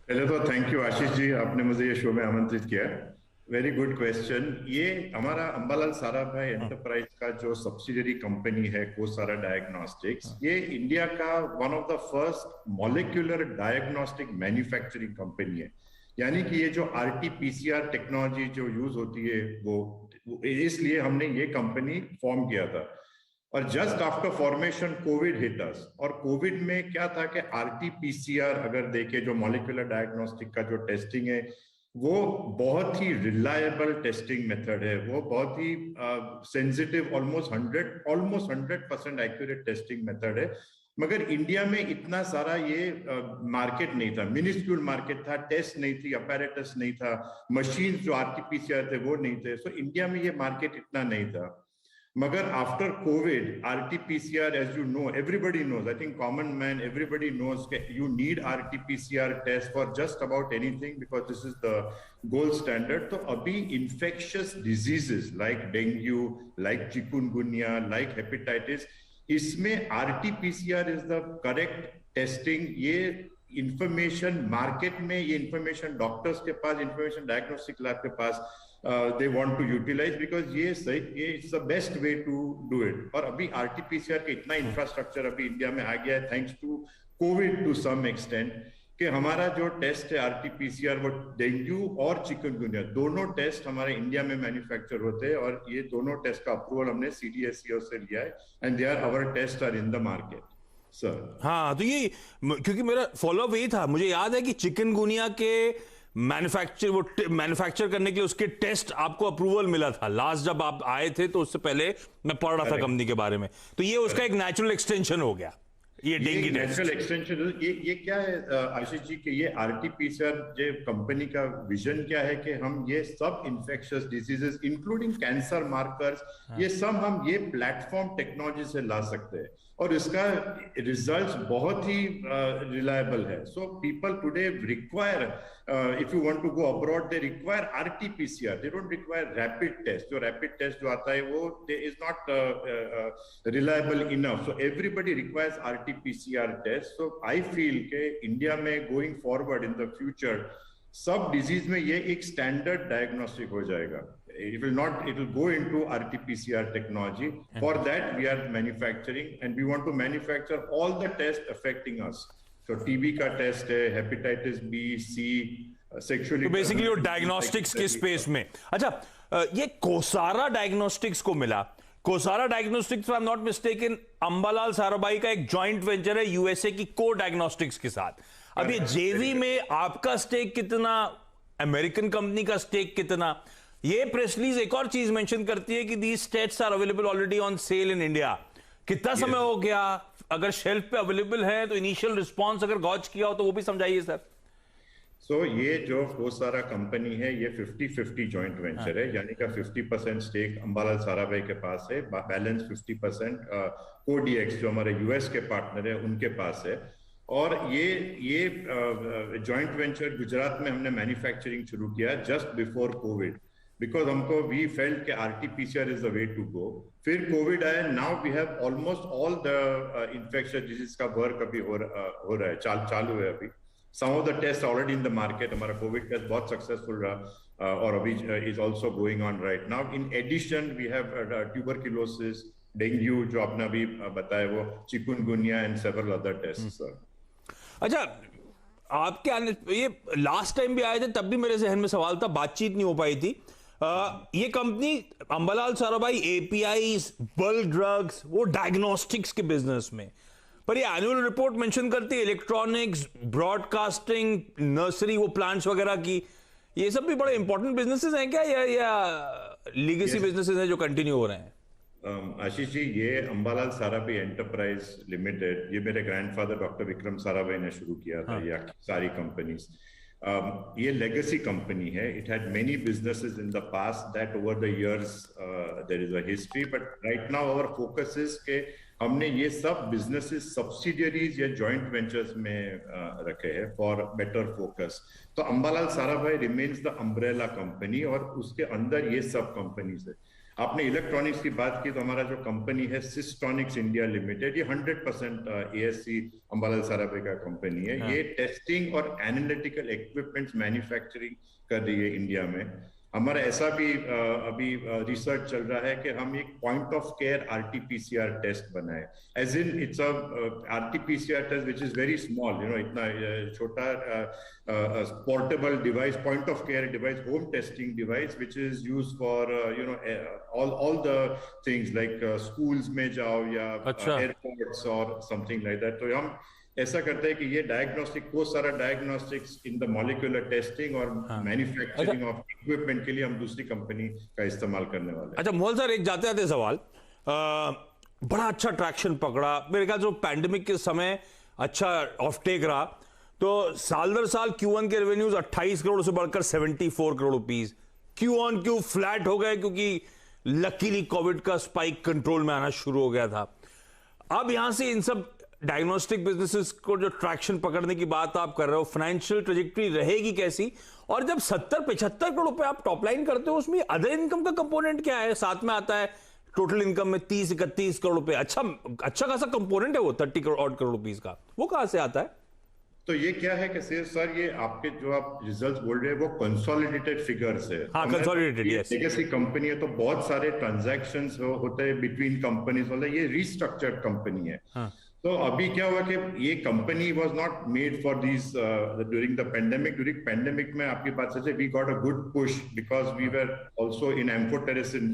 पहले तो thank you Ashish ji, आपने मुझे ये शो में आमंत्रित किया। Very good question. ये हमारा अंबालाल साराभाई हाँ, एंटरप्राइज का जो सब्सिडियरी कंपनी है कोसारा डायग्नोस्टिक्स, हाँ, ये इंडिया का one of the first molecular diagnostic manufacturing company है। यानी कि ये जो आरटीपीसीआर टेक्नोलॉजी जो यूज होती है वो इसलिए हमने ये कंपनी फॉर्म किया था। और just after formation Covid hit us, और कोविड में क्या था कि आरटीपीसीआर अगर देखे जो मॉलिक्यूलर डायग्नोस्टिक का जो टेस्टिंग है, वो बहुत ही रिलायबल टेस्टिंग मेथड है। वो बहुत ही sensitive, almost 100% accurate testing method है। मगर इंडिया में इतना सारा ये मार्केट नहीं था, मिनिस्क्यूल मार्केट था, टेस्ट नहीं थी, अपैरेटस नहीं था, मशीन जो आरटीपीसीआर थे वो नहीं थे। सो इंडिया में ये मार्केट इतना नहीं था। मगर after COVID RTPCR, as you know, everybody knows, I think common man everybody knows, you need RTPCR test for just about anything because this is the gold standard. तो अभी infectious diseases like dengue, like chikungunya, like hepatitis, इसमें RTPCR is the correct testing. ये information market में, ये information doctors के पास, information diagnostic lab के पास they want to utilize, because ये सही, ये it's the best way to do it. और अभी आरटीपीसीआर का इतना इंफ्रास्ट्रक्चर अभी इंडिया में आ गया है, thanks to COVID to some extent, कि हमारा जो टेस्ट है आरटीपीसीआर, वो डेंगू और चिकनगुनिया दोनों टेस्ट हमारे इंडिया में मैन्युफैक्चर होते हैं। और ये दोनों टेस्ट का अप्रूवल हमने सीडीएसईओ से लिया है, and they are our test are in the market sir. हाँ, तो ये क्योंकि मेरा फॉलोअप यही था, मुझे याद है कि चिकनगुनिया के मैन्युफैक्चर करने के लिए उसके टेस्ट आपको अप्रूवल मिला था लास्ट जब आप आए थे, तो उससे पहले मैं पढ़ रहा था कंपनी के बारे में। तो ये उसका एक नेचुरल एक्सटेंशन हो गया, ये डेंगू टेस्ट। Natural extension. ये क्या है आशीष जी, कि ये आरटीपीसीआर जो कंपनी का विजन क्या है कि हम ये सब infectious diseases including cancer markers, ये सब हम ये प्लेटफॉर्म टेक्नोलॉजी से ला सकते हैं, और इसका रिजल्ट्स बहुत ही रिलायबल है। So people today require, if you want to go abroad, they require RTPCR, they don't require rapid test. जो रैपिड टेस्ट जो आता है वो is not reliable enough, so everybody requires RTPCR test. So I feel के India में going forward in the future सब disease में ये एक स्टैंडर्ड डायग्नोस्टिक हो जाएगा। It will go into RT-PCR technology. For that, we are manufacturing, and we want to manufacture all the tests affecting us. So TB का test है, hepatitis B, C, sexually, तो basically वो diagnostics के space में। अच्छा, ये CoSara diagnostics को मिला। CoSara diagnostics, I am not mistaken, Ambalal Sarabhai का एक जॉइंट वेंचर है यूएसए की को डायग्नोस्टिक्स के साथ। अब ये जेवी में आपका स्टेक कितना, अमेरिकन कंपनी का स्टेक कितना? ये प्रेस रिलीज एक और चीज मेंशन करती है कि these tests are available already on sale in India. कितना समय हो गया? अगर शेल्फ पे अवेलेबल है तो इनिशियल रिस्पांस अगर गॉच किया हो तो वो भी समझाइए सर। सो ये जो कोसारा कंपनी है, ये 50-50 जॉइंट वेंचर है, यानी का 50% स्टेक अंबालाल साराभाई के पास है, बैलेंस 50% कोडीएक्स जो हमारे यूएस के पार्टनर है उनके पास है। और ये जॉइंट वेंचर गुजरात में हमने मैन्युफैक्चरिंग शुरू किया जस्ट बिफोर कोविड, बिकॉज हमको वी फेल्ट के RTPCR is the way to go. फिर कोविड आया, now we have almost all the infectious disease का वर्क अभी हो रहा है, चालू है अभी। Some of the test already in the market, हमारा कोविड टेस्ट बहुत सक्सेसफुल रहा, और अभी is also going on right now. In addition we have tuberculosis, dengue जो आपने अभी बताया, वो chikungunya and several other test. अच्छा, आपके आने, ये लास्ट टाइम भी आए थे तब भी मेरे जहन में सवाल था, बातचीत नहीं हो पाई थी। ये company Ambalal Sarabhai API, bulk drugs, वो डायग्नोस्टिक्स के बिजनेस में, पर ये एनुअल रिपोर्ट मेंशन करती है इलेक्ट्रॉनिक्स, ब्रॉडकास्टिंग, नर्सरी, वो प्लांट्स वगैरह की। ये सब भी बड़े इंपॉर्टेंट बिजनेसेस हैं क्या, या लीगेसी बिजनेसेस हैं जो कंटिन्यू हो रहे हैं? आशीष जी, ये अंबालाल साराभाई एंटरप्राइज लिमिटेड, ये मेरे ग्रैंडफादर डॉक्टर विक्रम साराभाई ने शुरू किया था। ये सारी कंपनीज, ये लेगेसी कंपनी है। It had many businesses in the past, that over the years there is a history, but right now our focus is के हमने ये सब बिजनेसेस सब्सिडियरीज या जॉइंट वेंचर्स में रखे हैं फॉर बेटर फोकस। तो Ambalal Sarabhai remains the umbrella company, और उसके अंदर ये सब कंपनीज है। आपने इलेक्ट्रॉनिक्स की बात की तो हमारा जो कंपनी है सिस्ट्रॉनिक्स इंडिया लिमिटेड, ये 100% ASC अंबालाल साराभाई का कंपनी है। ये टेस्टिंग और एनालिटिकल इक्विपमेंट्स मैन्युफैक्चरिंग कर रही है इंडिया में। हमारा ऐसा भी अभी रिसर्च चल रहा है कि हम एक point of care RT-PCR test बनाए, as in it's a RT-PCR test which is very small, इतना छोटा portable device, point of care device, home testing device which is use for all the things like schools में जाओ या airports और something like that. तो हम ऐसा करते हैं कि ये डायग्नोस्टिक, बहुत सारा diagnostics in the molecular testing और मैन्युफैक्चरिंग ऑफ इक्विपमेंट के लिए हम दूसरी कंपनी का इस्तेमाल करने वाले हैं। अच्छा मोहल सर, एक जाते जाते सवाल, बड़ा अच्छा ट्रैक्शन पकड़ा मेरे ख्याल से पैंडेमिक के समय, अच्छा ऑफ टेक रहा, तो साल दर साल Q1 के रेवेन्यूज 28 करोड़ से बढ़कर 74 crore rupees Q on Q flat हो गए, क्योंकि लकीली कोविड का स्पाइक कंट्रोल में आना शुरू हो गया था। अब यहां से इन सब डायग्नोस्टिक बिजनेसेस को जो ट्रैक्शन पकड़ने की बात आप कर रहे हो, फाइनेंशियल ट्रेजेक्टरी रहेगी कैसी? और जब 70-75 करोड़ रुपए आप टॉप लाइन करते हो, उसमें अदर इनकम का कंपोनेंट क्या है? साथ में आता है टोटल इनकम में 30-31 करोड़ रुपए, अच्छा खासा कंपोनेंट है वो 30 करोड़ रुपीस का, वो कहां से आता है? तो ये क्या है कि सर, ये आपके जो आप रिजल्ट्स बोल रहे हैं वो कंसोलिडेटेड फिगर्स है। हाँ, कंसोलिडेटेड, यस। लेगेसी कंपनी है तो बहुत सारे ट्रांजैक्शंस होते हैं बिटवीन कंपनीज, मतलब ये रिस्ट्रक्चर्ड कंपनी है। हाँ। तो अभी क्या हुआ कि ये company was not made for this during the pandemic. During pandemic में आपकी बात सच है, we got a good push because we were also in amphotericin,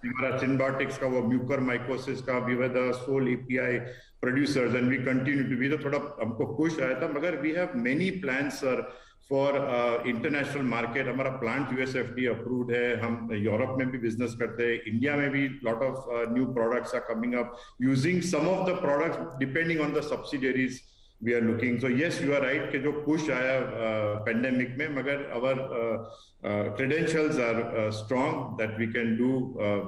हमारा सिम्बायोटिक्स का वो म्यूकर माइकोसिस का, we were the sole API producers and we continue to be. तो थोड़ा हमको पुश आया था, मगर we have many plans sir for international market. हमारा प्लांट USFDA अप्रूव्ड है, हम यूरोप में भी बिजनेस करते हैं, इंडिया में भी lot of new products are coming up using some of the products depending on the subsidiaries we are looking. So yes, you are right कि जो पुश आया पेंडेमिक में, मगर अवर credentials are strong that we can do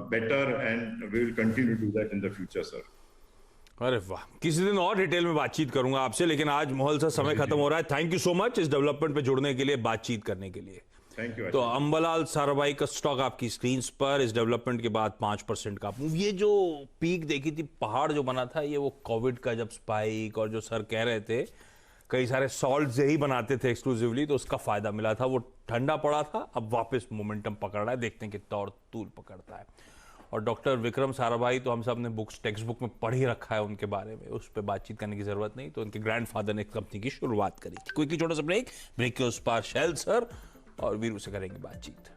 better and we will continue to do that in the future, sir. अरे वाह, किसी दिन और डिटेल में बातचीत करूंगा आपसे, लेकिन आज मोहल सर समय खत्म हो रहा है। थैंक यू सो मच इस डेवलपमेंट पे जुड़ने के लिए, बातचीत करने के लिए। Thank you. तो अंबालाल साराभाई का स्टॉक आपकी स्क्रीन पर इस डेवलपमेंट के बाद 5% का मूव। ये जो पीक देखी थी, पहाड़ जो बना था, ये वो कोविड का जब स्पाइक, और जो सर कह रहे थे कई सारे सॉल्ट यही बनाते थे एक्सक्लूसिवली, तो उसका फायदा मिला था, वो ठंडा पड़ा था, अब वापस मोमेंटम पकड़ रहा है, देखते हैं कितना और तूल पकड़ता है। और डॉक्टर विक्रम साराभाई तो हम सब ने टेक्स्ट बुक में पढ़ ही रखा है उनके बारे में, उस पर बातचीत करने की जरूरत नहीं। तो उनके ग्रैंडफादर ने कंपनी की शुरुआत करी थी। कोई छोटा सा ब्रेक के उस पार शैल सर और वीरू से करेंगे बातचीत।